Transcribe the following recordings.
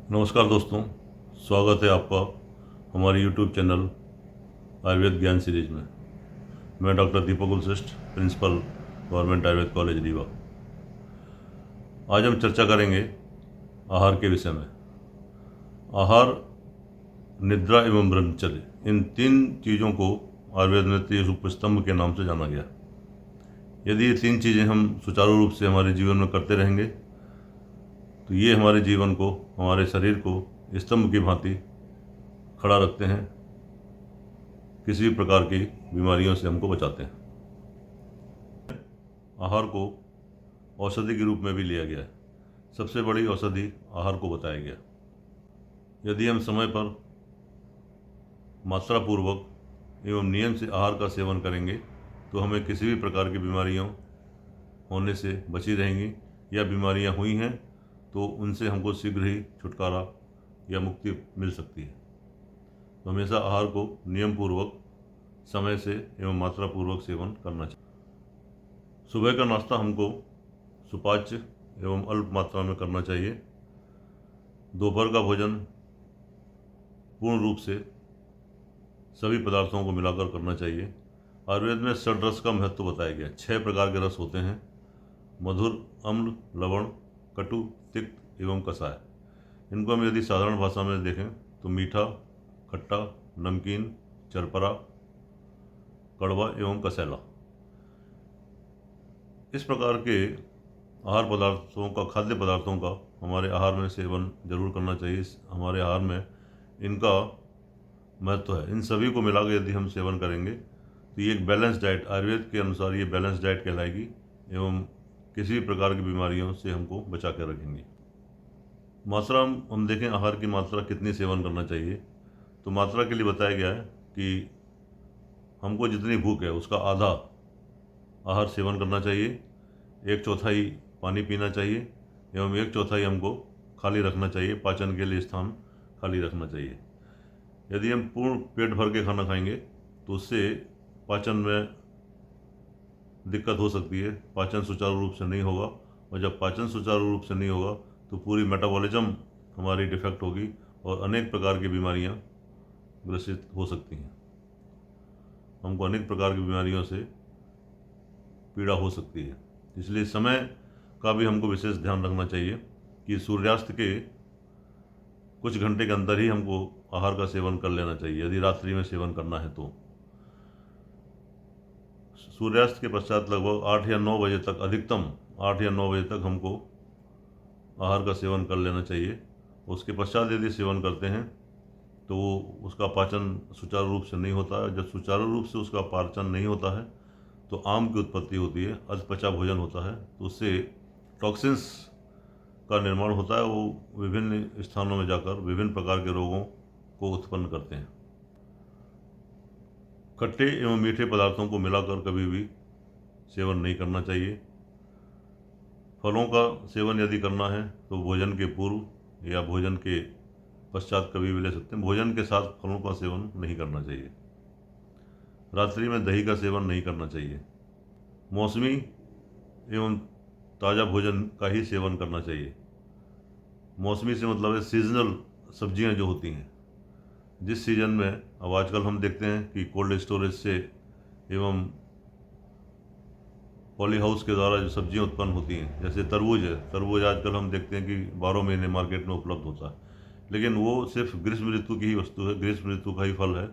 नमस्कार दोस्तों, स्वागत है आपका हमारे YouTube चैनल आयुर्वेद ज्ञान सीरीज में। मैं doctor Deepak Kulshreshtha, principal government Ayurved college Rewa. आज हम चर्चा करेंगे आहार के विषय में। आहार, निद्रा एवं ब्रह्मचर्य, इन तीन चीज़ों को आयुर्वेद में त्रिसूप स्तंभ के नाम से जाना गया। यदि ये तीन चीज़ें हम सुचारू रूप से हमारे जीवन में करते रहेंगे तो ये हमारे जीवन को, हमारे शरीर को स्तंभ की भांति खड़ा रखते हैं, किसी भी प्रकार की बीमारियों से हमको बचाते हैं। आहार को औषधि के रूप में भी लिया गया है। सबसे बड़ी औषधि आहार को बताया गया। यदि हम समय पर मात्रापूर्वक एवं नियम से आहार का सेवन करेंगे तो हमें किसी भी प्रकार की बीमारियों होने से बची रहेंगी, या बीमारियां हुई हैं तो उनसे हमको शीघ्र ही छुटकारा या मुक्ति मिल सकती है। तो हमेशा आहार को नियम पूर्वक, समय से एवं मात्रापूर्वक सेवन करना चाहिए। सुबह का नाश्ता हमको सुपाच्य एवं अल्प मात्रा में करना चाहिए। दोपहर का भोजन पूर्ण रूप से सभी पदार्थों को मिलाकर करना चाहिए। आयुर्वेद में षड रस का महत्व बताया गया। 6 प्रकार के रस होते हैं: मधुर, अम्ल, लवण, कटु, तिक्त एवं कषाय। इनको हम यदि साधारण भाषा में देखें तो मीठा, खट्टा, नमकीन, चरपरा, कड़वा एवं कसैला। इस प्रकार के आहार पदार्थों का, खाद्य पदार्थों का हमारे आहार में सेवन जरूर करना चाहिए। हमारे आहार में इनका महत्व है। इन सभी को मिलाकर यदि हम सेवन करेंगे तो ये एक बैलेंस डाइट, आयुर्वेद के अनुसार ये बैलेंस डाइट कहलाएगी एवं किसी भी प्रकार की बीमारियों से हमको बचा कर रखेंगी। मात्रा, हम देखें आहार की मात्रा कितनी सेवन करना चाहिए, तो मात्रा के लिए बताया गया है कि हमको जितनी भूख है उसका आधा आहार सेवन करना चाहिए, 1/4 पानी पीना चाहिए एवं 1/4 हमको खाली रखना चाहिए, पाचन के लिए स्थान खाली रखना चाहिए। यदि हम पूर्ण पेट भर के खाना खाएंगे तो उससे पाचन में दिक्कत हो सकती है, पाचन सुचारू रूप से नहीं होगा, और जब पाचन सुचारू रूप से नहीं होगा तो पूरी मेटाबॉलिज्म हमारी डिफेक्ट होगी और अनेक प्रकार की बीमारियां ग्रसित हो सकती हैं। हमको अनेक प्रकार की बीमारियों से पीड़ा हो सकती है। इसलिए समय का भी हमको विशेष ध्यान रखना चाहिए कि सूर्यास्त के कुछ घंटे के अंदर ही हमको आहार का सेवन कर लेना चाहिए। यदि रात्रि में सेवन करना है तो सूर्यास्त के पश्चात लगभग 8 या 9 बजे तक, अधिकतम 8 या 9 बजे तक हमको आहार का सेवन कर लेना चाहिए। उसके पश्चात यदि सेवन करते हैं तो उसका पाचन सुचारू रूप से नहीं होता है। जब सुचारू रूप से उसका पाचन नहीं होता है तो आम की उत्पत्ति होती है, अधपचा भोजन होता है, तो उससे टॉक्सिन्स का निर्माण होता है। वो विभिन्न स्थानों में जाकर विभिन्न प्रकार के रोगों को उत्पन्न करते हैं। खट्टे एवं मीठे पदार्थों को मिलाकर कभी भी सेवन नहीं करना चाहिए। फलों का सेवन यदि करना है तो भोजन के पूर्व या भोजन के पश्चात कभी भी ले सकते हैं। भोजन के साथ फलों का सेवन नहीं करना चाहिए। रात्रि में दही का सेवन नहीं करना चाहिए। मौसमी एवं ताज़ा भोजन का ही सेवन करना चाहिए। मौसमी से मतलब है सीजनल सब्जियां जो होती हैं, जिस सीजन में, अब आजकल हम देखते हैं कि कोल्ड स्टोरेज से एवं पॉली हाउस के द्वारा जो सब्जियां उत्पन्न होती हैं, जैसे तरबूज है, तरबूज आजकल हम देखते हैं कि 12 महीने मार्केट में उपलब्ध होता है, लेकिन वो सिर्फ ग्रीष्म ऋतु की ही वस्तु है, ग्रीष्म ऋतु का ही फल है।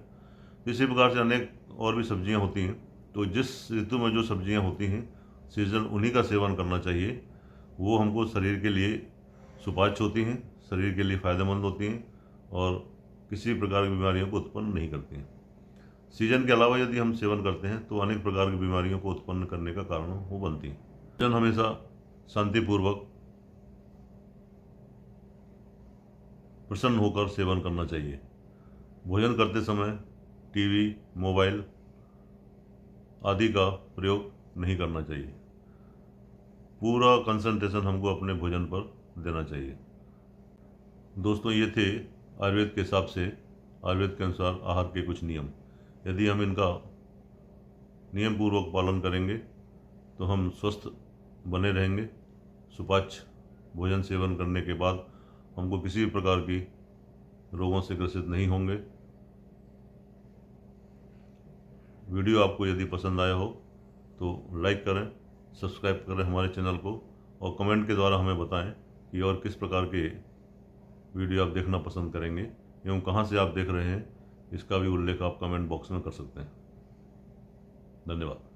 इसी प्रकार से अनेक और भी सब्जियां होती हैं। तो जिस ऋतु में जो सब्जियां होती हैं सीजनल, उन्हीं का सेवन करना चाहिए। वो हमको शरीर के लिए सुपाच्य होती हैं, शरीर के लिए फ़ायदेमंद होती हैं और किसी भी प्रकार की बीमारियों को उत्पन्न नहीं करती हैं। सीजन के अलावा यदि हम सेवन करते हैं तो अनेक प्रकार की बीमारियों को उत्पन्न करने का कारण वो बनती हैं। भोजन हमेशा शांतिपूर्वक, प्रसन्न होकर सेवन करना चाहिए। भोजन करते समय टीवी, मोबाइल आदि का प्रयोग नहीं करना चाहिए। पूरा कंसंट्रेशन हमको अपने भोजन पर देना चाहिए। दोस्तों, ये थे आयुर्वेद के हिसाब से, आयुर्वेद के अनुसार आहार के कुछ नियम। यदि हम इनका नियम पूर्वक पालन करेंगे तो हम स्वस्थ बने रहेंगे। सुपाच्य भोजन सेवन करने के बाद हमको किसी भी प्रकार की रोगों से ग्रसित नहीं होंगे। वीडियो आपको यदि पसंद आया हो तो लाइक करें, सब्सक्राइब करें हमारे चैनल को, और कमेंट के द्वारा हमें बताएं कि और किस प्रकार के वीडियो आप देखना पसंद करेंगे एवं कहाँ से आप देख रहे हैं, इसका भी उल्लेख आप कमेंट बॉक्स में कर सकते हैं। धन्यवाद।